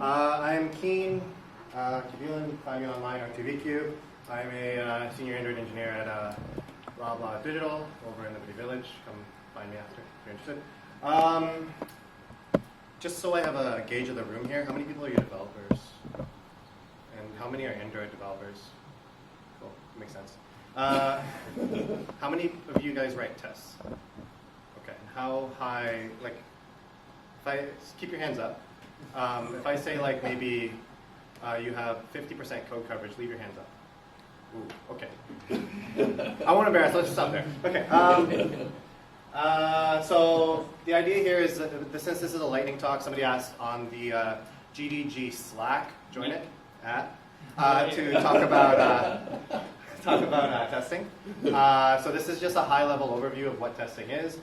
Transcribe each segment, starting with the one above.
I'm Keane, Quibilan, you can find me online on TVQ. I'm a senior Android engineer at blah blah digital over in Liberty Village. Come find me after if you're interested. Just so I have a gauge of the room here, how many people are your developers? And how many are Android developers? Cool, makes sense. How many of you guys write tests? Okay, and how high, like, if I, keep your hands up. If I say like maybe you have 50% code coverage, leave your hands up. Ooh, okay. I won't embarrass, let's just stop there. Okay. So the idea here is that since this is a lightning talk, somebody asked on the GDG Slack, join it, to talk about testing. So this is just a high-level overview of what testing is.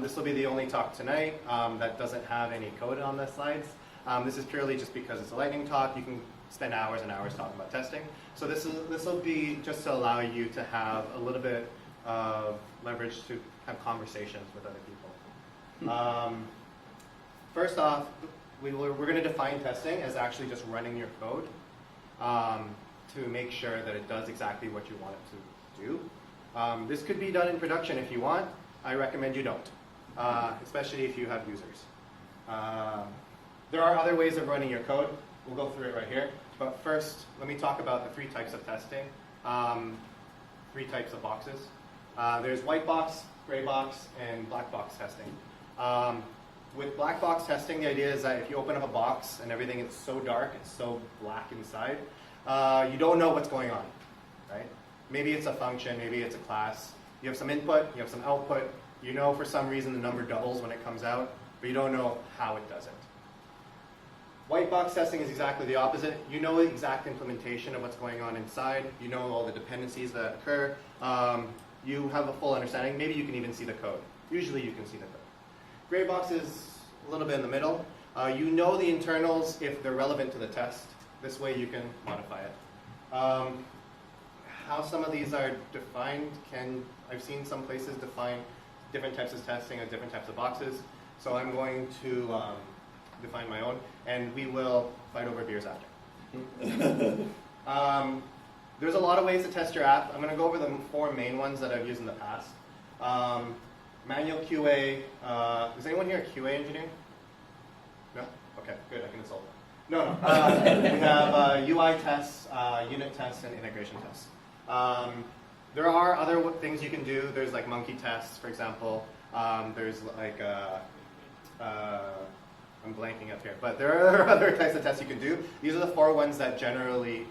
This will be the only talk tonight that doesn't have any code on the slides. This is purely just because it's a lightning talk. You can spend hours and hours talking about testing. So this will be just to allow you to have a little bit of leverage to have conversations with other people. First off, we're going to define testing as actually just running your code to make sure that it does exactly what you want it to do. This could be done in production if you want. I recommend you don't, especially if you have users. There are other ways of running your code. We'll go through it right here. But first, let me talk about the 3 types of testing, 3 types of boxes. There's white box, gray box, and black box testing. With black box testing, the idea is that if you open up a box and everything is so dark, it's so black inside, you don't know what's going on, right? Maybe it's a function, maybe it's a class. You have some input, you have some output. You know for some reason the number doubles when it comes out, but you don't know how it does it. White box testing is exactly the opposite. You know the exact implementation of what's going on inside. You know all the dependencies that occur. You have a full understanding. Maybe you can even see the code. Usually you can see the code. Gray box is a little bit in the middle. You know the internals if they're relevant to the test. This way you can modify it. How some of these are defined I've seen some places define different types of testing and different types of boxes. So I'm going to define my own, and we will fight over beers after. There's a lot of ways to test your app. I'm going to go over the 4 main ones that I've used in the past. Manual QA. Is anyone here a QA engineer? No? Okay, good. I can insult them. No. We have UI tests, unit tests, and integration tests. There are other things you can do. There's like monkey tests, for example. There's like I'm blanking up here, but there are other types of tests you can do. These are the 4 ones that generally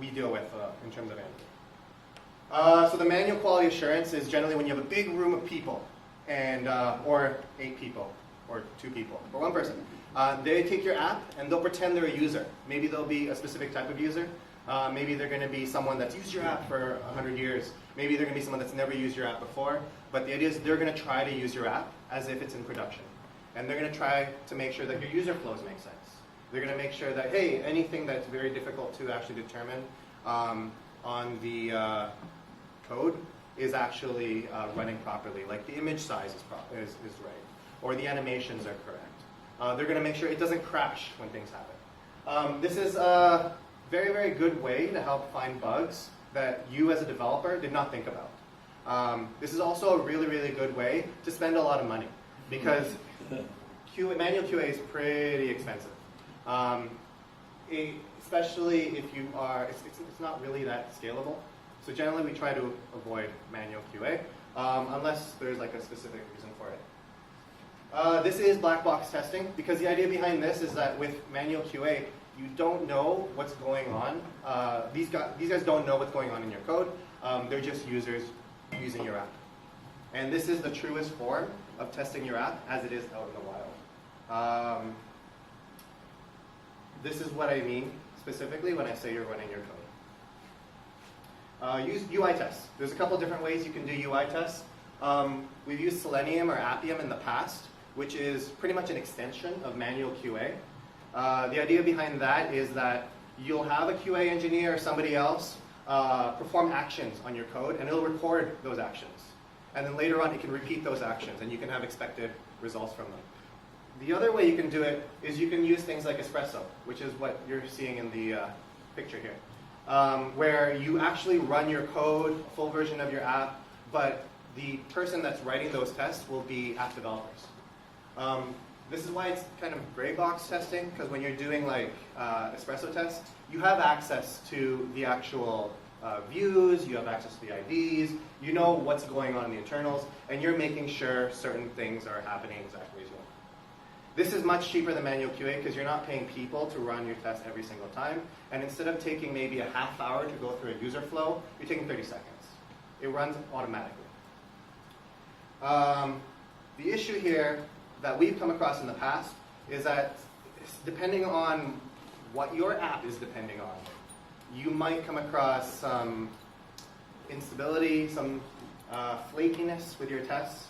we deal with in terms of Android. So the manual quality assurance is generally when you have a big room of people, and or 8 people, or 2 people, or 1 person. They take your app and they'll pretend they're a user. Maybe they'll be a specific type of user. Maybe they're going to be someone that's used your app for 100 years. Maybe they're going to be someone that's never used your app before. But the idea is they're going to try to use your app as if it's in production. And they're going to try to make sure that your user flows make sense. They're going to make sure that, hey, anything that's very difficult to actually determine on the code is actually running properly. Like the image size is right, or the animations are correct. They're going to make sure it doesn't crash when things happen. This is a very, very good way to help find bugs that you as a developer did not think about. This is also a really, really good way to spend a lot of money, because manual QA is pretty expensive. Especially if you are, it's not really that scalable. So generally we try to avoid manual QA, unless there's like a specific reason for it. This is black box testing, because the idea behind this is that with manual QA, you don't know what's going on. These guys don't know what's going on in your code. They're just users using your app. And this is the truest form of testing your app as it is out in the wild. This is what I mean specifically when I say you're running your code. Use UI tests. There's a couple different ways you can do UI tests. We've used Selenium or Appium in the past, which is pretty much an extension of manual QA. The idea behind that is that you'll have a QA engineer or somebody else perform actions on your code, and it'll record those actions. And then later on, it can repeat those actions, and you can have expected results from them. The other way you can do it is you can use things like Espresso, which is what you're seeing in the picture here, where you actually run your code, full version of your app, but the person that's writing those tests will be app developers. This is why it's kind of gray box testing, because when you're doing like Espresso tests, you have access to the actual views, you have access to the IDs, you know what's going on in the internals, and you're making sure certain things are happening exactly as you want. This is much cheaper than manual QA because you're not paying people to run your test every single time, and instead of taking maybe a half hour to go through a user flow, you're taking 30 seconds. It runs automatically. The issue here that we've come across in the past is that depending on what your app is depending on, you might come across some instability, some flakiness with your tests.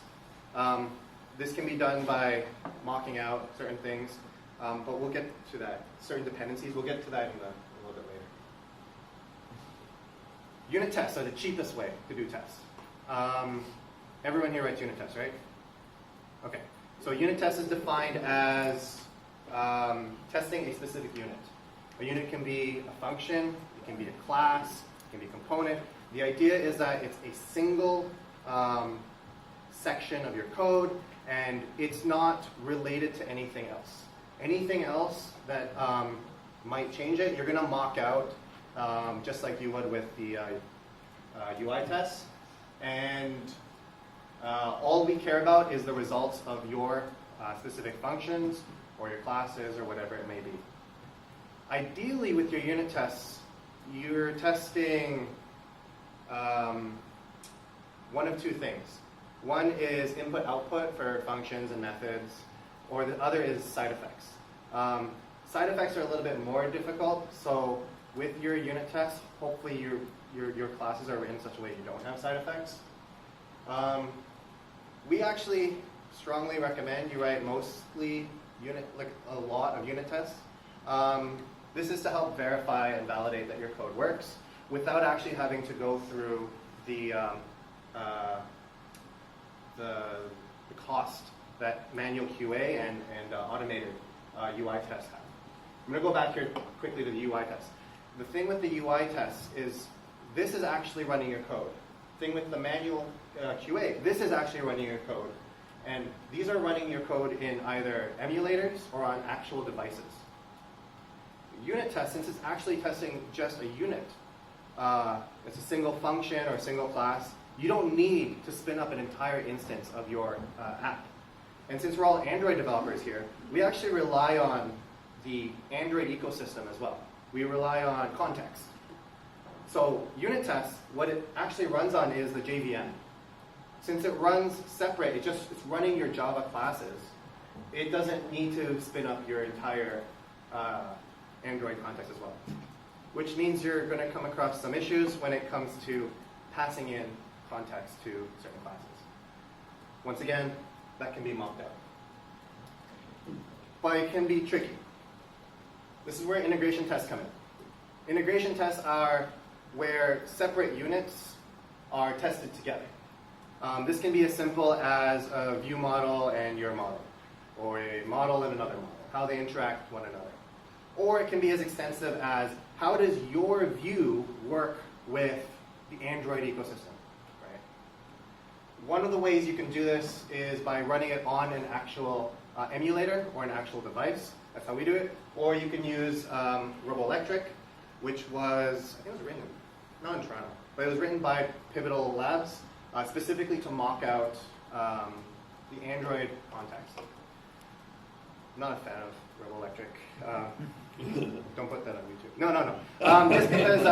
This can be done by mocking out certain things, but we'll get to that. Certain dependencies, we'll get to that in a little bit later. Unit tests are the cheapest way to do tests. Everyone here writes unit tests, right? Okay. So unit test is defined as testing a specific unit. A unit can be a function, it can be a class, it can be a component. The idea is that it's a single section of your code, and it's not related to anything else. Anything else that might change it, you're going to mock out, just like you would with the UI tests. And all we care about is the results of your specific functions or your classes or whatever it may be. Ideally, with your unit tests, you're testing one of two things. One is input-output for functions and methods, or the other is side effects. Side effects are a little bit more difficult, so with your unit tests, hopefully your classes are written in such a way you don't have side effects. We actually strongly recommend you write mostly a lot of unit tests. This is to help verify and validate that your code works without actually having to go through the cost that manual QA and automated UI tests have. I'm going to go back here quickly to the UI tests. The thing with the UI tests is this is actually running your code. The thing with the manual QA, this is actually running your code. And these are running your code in either emulators or on actual devices. Unit test, since it's actually testing just a unit, it's a single function or a single class, you don't need to spin up an entire instance of your app. And since we're all Android developers here, we actually rely on the Android ecosystem as well. We rely on context. So unit tests, what it actually runs on is the JVM. Since it runs separate, it's running your Java classes, it doesn't need to spin up your entire Android context as well. Which means you're going to come across some issues when it comes to passing in context to certain classes. Once again, that can be mocked out. But it can be tricky. This is where integration tests come in. Integration tests are where separate units are tested together. This can be as simple as a view model and your model, or a model and another model, how they interact with one another. Or it can be as extensive as how does your view work with the Android ecosystem. Right? One of the ways you can do this is by running it on an actual emulator or an actual device. That's how we do it. Or you can use Roboelectric, which was, I think it was written, not in Toronto, but it was written by Pivotal Labs, specifically to mock out the Android context. I'm not a fan of Roboelectric. Don't put that on YouTube. No. Just because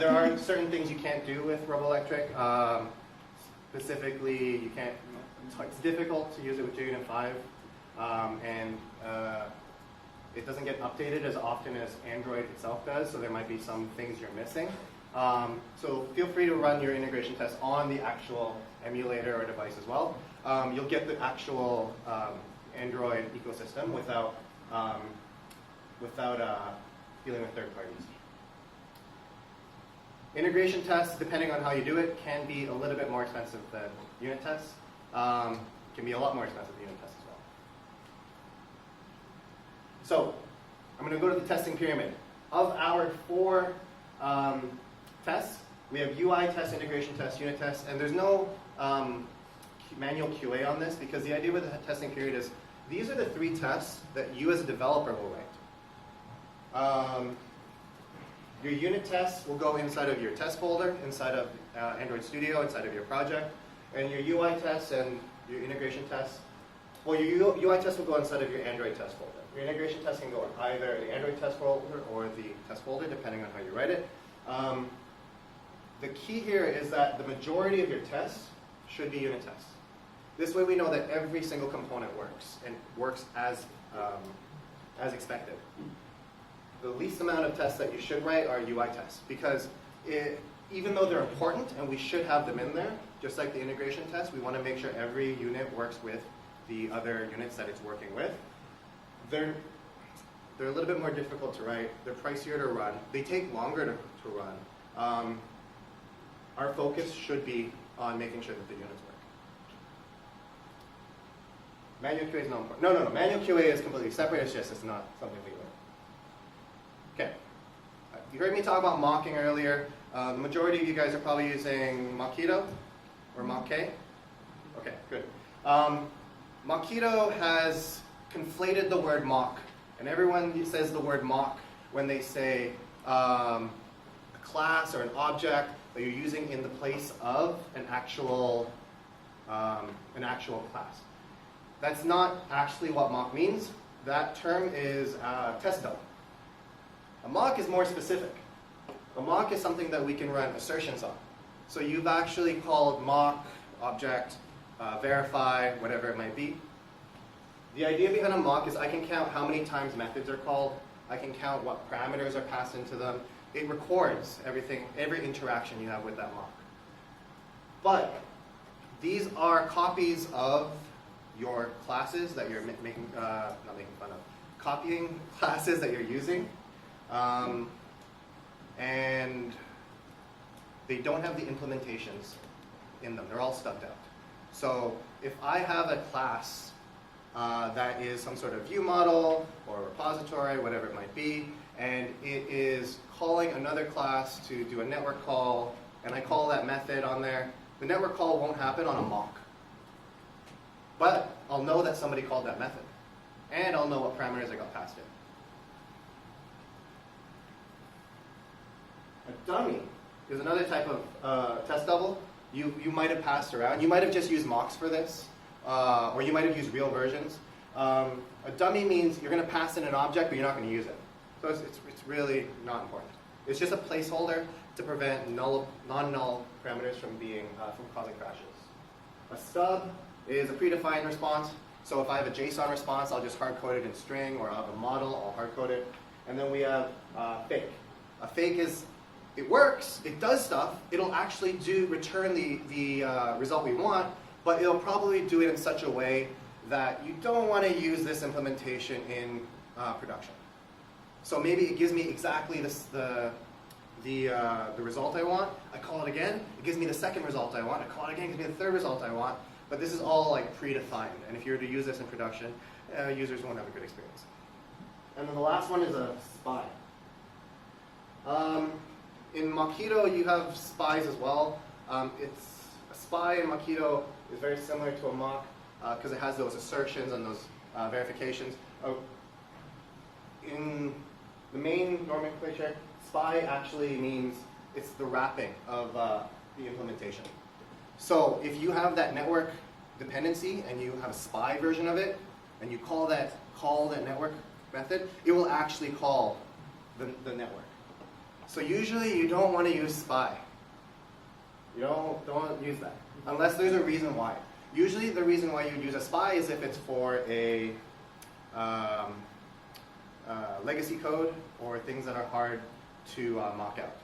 there are certain things you can't do with Roboelectric. Specifically, you can't. It's difficult to use it with JUnit 5, and it doesn't get updated as often as Android itself does. So there might be some things you're missing. So feel free to run your integration tests on the actual emulator or device as well. You'll get the actual Android ecosystem without dealing with third parties. Integration tests, depending on how you do it, can be a little bit more expensive than unit tests. Can be a lot more expensive than unit tests as So I'm going to go to the testing pyramid. Of our 4 tests, we have UI test, integration test, unit test, and there's no manual QA on this because the idea with the testing period is these are the 3 tests that you as a developer will write. Your unit tests will go inside of your test folder, inside of Android Studio, inside of your project, and your UI tests and your integration tests. Well, your UI tests will go inside of your Android test folder. Your integration tests can go in either the Android test folder or the test folder, depending on how you write it. The key here is that the majority of your tests should be unit tests. This way we know that every single component works and works as expected. The least amount of tests that you should write are UI tests because even though they're important and we should have them in there, just like the integration test, we want to make sure every unit works with the other units that it's working with. They're a little bit more difficult to write. They're pricier to run. They take longer to run. Our focus should be on making sure that the units work. Manual QA is not important. No. Manual QA is completely separate. It's not something we learn. Okay. You heard me talk about mocking earlier. The majority of you guys are probably using Mockito or Mock-K. Okay, good. Mockito has conflated the word mock, and everyone says the word mock when they say a class or an object that you're using in the place of an actual class. That's not actually what mock means. That term is test double. A mock is more specific. A mock is something that we can run assertions on. So you've actually called mock, object, verify, whatever it might be. The idea behind a mock is I can count how many times methods are called. I can count what parameters are passed into them. It records everything, every interaction you have with that mock. But these are copies of your classes that you're not making fun of, copying classes that you're using. And they don't have the implementations in them. They're all stubbed out. So if I have a class that is some sort of view model or repository, whatever it might be, and it is calling another class to do a network call, and I call that method on there, the network call won't happen on a mock. But I'll know that somebody called that method, and I'll know what parameters I got passed in. A dummy is another type of test double. You might have passed around. You might have just used mocks for this, or you might have used real versions. A dummy means you're going to pass in an object, but you're not going to use it. So it's really not important. It's just a placeholder to prevent non-null parameters from causing crashes. A stub is a predefined response. So if I have a JSON response, I'll just hard-code it in string, or I'll have a model, I'll hard-code it. And then we have fake. A fake is, it works, it does stuff, it'll actually return the result we want, but it'll probably do it in such a way that you don't want to use this implementation in production. So maybe it gives me exactly the result I want, I call it again, it gives me the second result I want, I call it again, it gives me the third result I want, but this is all like predefined, and if you were to use this in production, users won't have a good experience. And then the last one is a spy. In Mockito, you have spies as well. It's a spy in Mockito is very similar to a mock because it has those assertions and those verifications. In the main nomenclature, spy actually means it's the wrapping of the implementation. So if you have that network dependency and you have a spy version of it, and you call that network method, it will actually call the network. So usually you don't want to use spy. You don't use that unless there's a reason why. Usually the reason why you use a spy is if it's for a legacy code or things that are hard to mock out.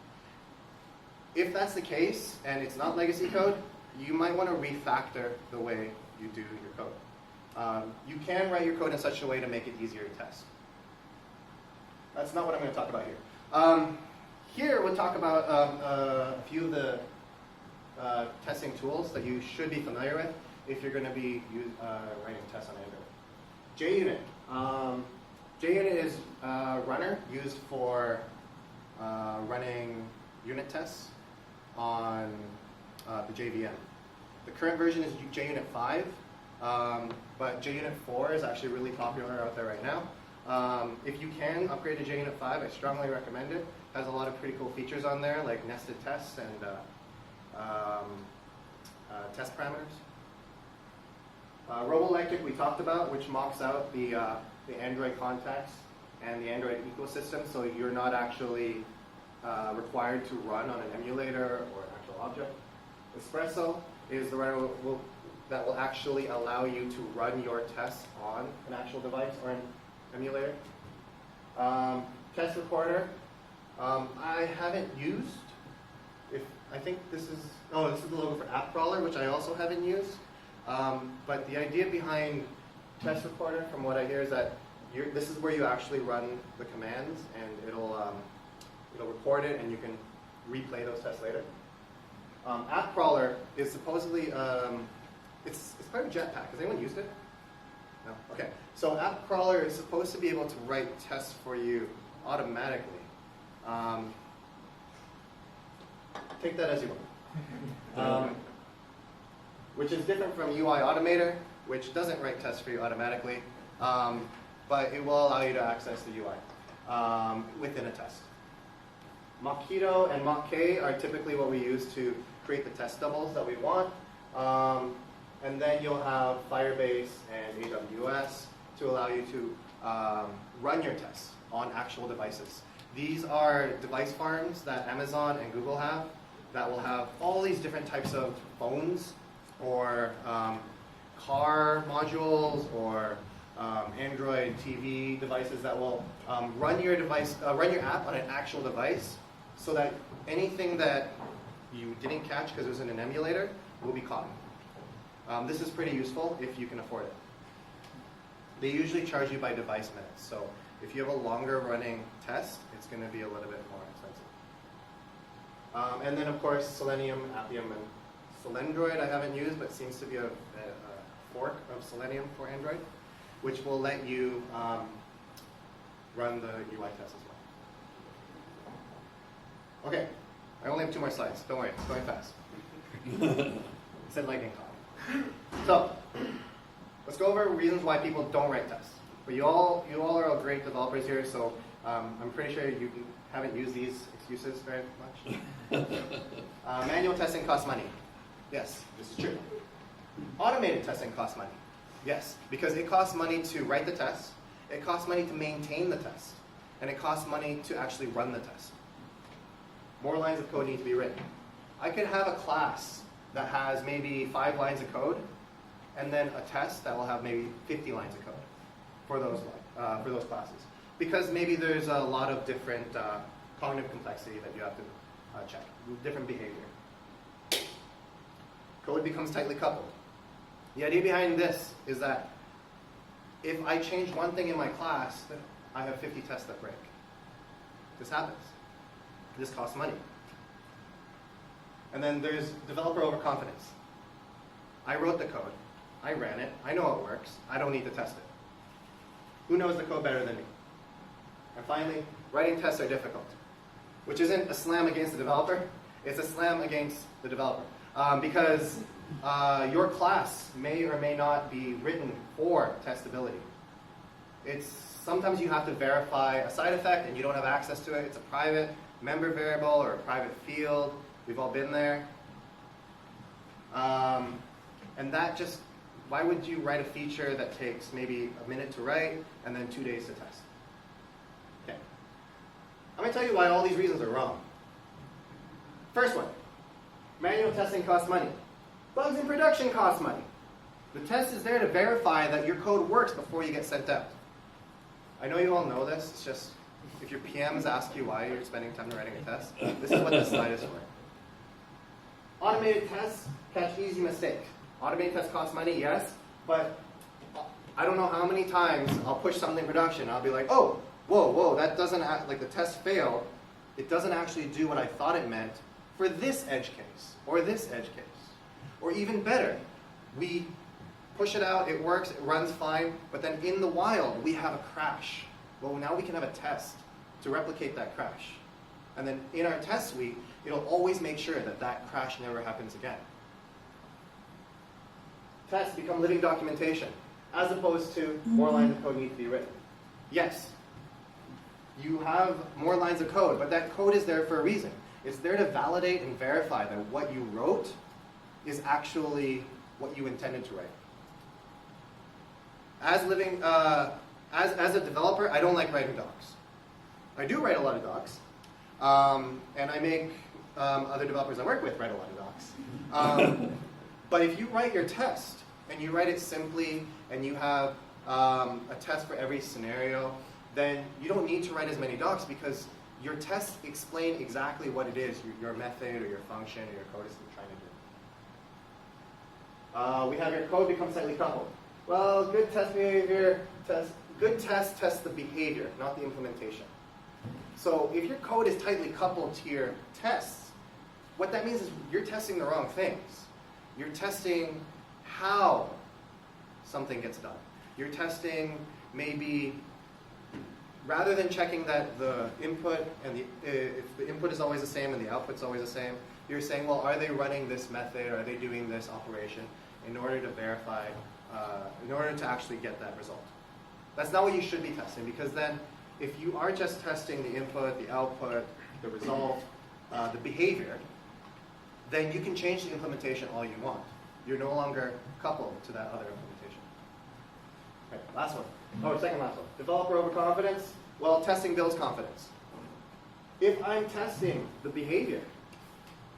If that's the case and it's not legacy code, you might want to refactor the way you do your code. You can write your code in such a way to make it easier to test. That's not what I'm going to talk about here. Here we'll talk about a few of the testing tools that you should be familiar with if you're going to be writing tests on Android. JUnit. JUnit is a runner used for running unit tests on the JVM. The current version is JUnit 5, but JUnit 4 is actually really popular out there right now. If you can upgrade to JUnit 5, I strongly recommend it. It has a lot of pretty cool features on there, like nested tests and test parameters. RoboElectric we talked about, which mocks out the Android context and the Android ecosystem, so you're not actually required to run on an emulator or an actual object. Espresso is the runner that will actually allow you to run your tests on an actual device or an emulator. Test Recorder, I haven't used. I think this is the logo for App Crawler, which I also haven't used. But the idea behind Test Recorder, from what I hear, is that this is where you actually run the commands, and it'll record it, and you can replay those tests later. App Crawler is supposedly it's part of Jetpack. Has anyone used it? No. Okay. So App Crawler is supposed to be able to write tests for you automatically. Take that as you will. Which is different from UI Automator, which doesn't write tests for you automatically, but it will allow you to access the UI within a test. Mockito and Mock-K are typically what we use to create the test doubles that we want. And then you'll have Firebase and AWS to allow you to run your tests on actual devices. These are device farms that Amazon and Google have that will have all these different types of phones or car modules or Android TV devices that will run your app on an actual device, so that anything that you didn't catch because it was in an emulator will be caught. This is pretty useful if you can afford it. They usually charge you by device minutes, so if you have a longer running test, it's going to be a little bit more expensive. And then of course Selenium, Appium, and Selendroid I haven't used, but seems to be a fork of Selenium for Android, which will let you run the UI test as well. Okay, I only have 2 more slides. Don't worry, it's going fast. It said lightning talk. So, let's go over reasons why people don't write tests. But you all are all great developers here, so I'm pretty sure you haven't used these excuses very much. Manual testing costs money. Yes, this is true. Automated testing costs money. Yes, because it costs money to write the test, it costs money to maintain the test, and it costs money to actually run the test. More lines of code need to be written. I could have a class that has maybe 5 lines of code, and then a test that will have maybe 50 lines of code for those classes. Because maybe there's a lot of different cognitive complexity that you have to check, different behavior. Code becomes tightly coupled. The idea behind this is that if I change one thing in my class, I have 50 tests that break. This happens. This costs money. And then there's developer overconfidence. I wrote the code. I ran it. I know it works. I don't need to test it. Who knows the code better than me? And finally, writing tests are difficult, which isn't a slam against the developer. It's a slam against the developer. Because your class may or may not be written for testability. Sometimes you have to verify a side effect and you don't have access to it. It's a private member variable or a private field. We've all been there. And that just, why would you write a feature that takes maybe a minute to write and then 2 days to test? Okay. I'm going to tell you why all these reasons are wrong. First one, manual testing costs money. Bugs in production cost money. The test is there to verify that your code works before you get sent out. I know you all know this, it's just, if your PMs ask you why you're spending time writing a test, this is what this slide is for. Automated tests catch easy mistakes. Automated tests cost money, yes, but I don't know how many times I'll push something in production, I'll be like, oh, whoa, that doesn't act like the test failed. It doesn't actually do what I thought it meant for this edge case, or this edge case. Or even better, we push it out, it works, it runs fine, but then in the wild, we have a crash Well, now we can have a test to replicate that crash. And then in our test suite, it'll always make sure that that crash never happens again. Tests become living documentation, as opposed to more lines of code need to be written. Yes, you have more lines of code, but that code is there for a reason. It's there to validate and verify that what you wrote is actually what you intended to write. As a developer, I don't like writing docs. I do write a lot of docs, and I make other developers I work with write a lot of docs. But if you write your test, and you write it simply, and you have a test for every scenario, then you don't need to write as many docs because your tests explain exactly what it is, your method or your function or your code is trying to do. We have your code become tightly coupled. Well, good test tests the behavior, not the implementation. So if your code is tightly coupled to your tests, what that means is you're testing the wrong things. You're testing how something gets done. You're testing maybe, rather than checking that the input and if the input is always the same and the output's always the same, you're saying, well, are they running this method, or are they doing this operation in order to verify, in order to actually get that result. That's not what you should be testing, because then if you are just testing the input, the output, the result, the behavior, then you can change the implementation all you want. You're no longer coupled to that other implementation. Okay, last one. Oh, second last one. Developer overconfidence. Well, testing builds confidence. If I'm testing the behavior,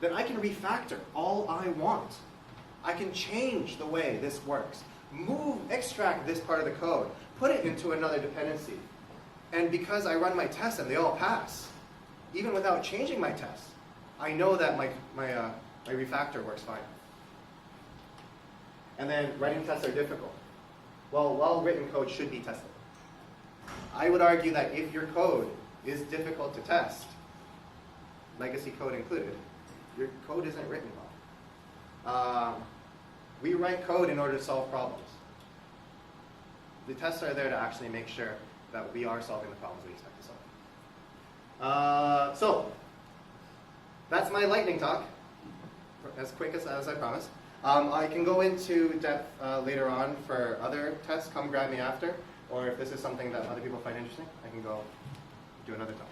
then I can refactor all I want. I can change the way this works. Extract this part of the code, put it into another dependency. And because I run my tests and they all pass, even without changing my tests, I know that my refactor works fine. And then writing tests are difficult. Well, well-written code should be tested. I would argue that if your code is difficult to test, legacy code included, your code isn't written well. We write code in order to solve problems. The tests are there to actually make sure that we are solving the problems we expect to solve. So, that's my lightning talk, as quick as I promised. I can go into depth later on for other tests. Come grab me after. Or if this is something that other people find interesting, I can go do another talk.